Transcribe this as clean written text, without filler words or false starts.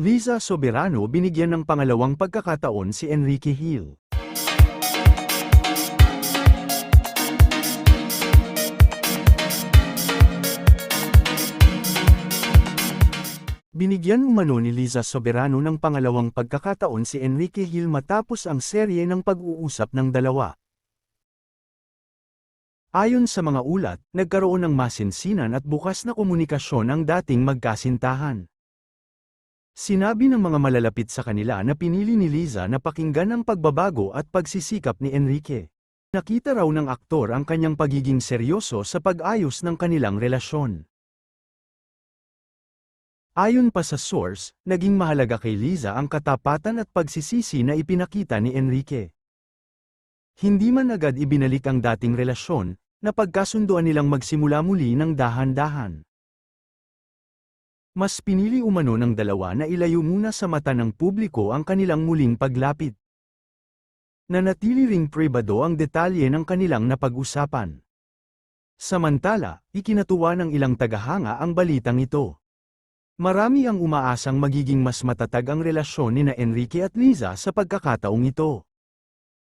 Liza Soberano binigyan ng pangalawang pagkakataon si Enrique Hill. Binigyan umano ni Liza Soberano ng pangalawang pagkakataon si Enrique Hill matapos ang serye ng pag-uusap ng dalawa. Ayon sa mga ulat, nagkaroon ng masinsinan at bukas na komunikasyon ang dating magkasintahan. Sinabi ng mga malalapit sa kanila na pinili ni Liza na pakinggan ang pagbabago at pagsisikap ni Enrique. Nakita raw ng aktor ang kanyang pagiging seryoso sa pag-ayos ng kanilang relasyon. Ayon pa sa source, naging mahalaga kay Liza ang katapatan at pagsisisi na ipinakita ni Enrique. Hindi man agad ibinalik ang dating relasyon, napagkasunduan nilang magsimula muli ng dahan-dahan. Mas pinili umano ng dalawa na ilayo muna sa mata ng publiko ang kanilang muling paglapit. Nanatili ring pribado ang detalye ng kanilang napag-usapan. Samantala, ikinatuwa ng ilang tagahanga ang balitang ito. Marami ang umaasang magiging mas matatag ang relasyon nina Enrique at Liza sa pagkakataong ito.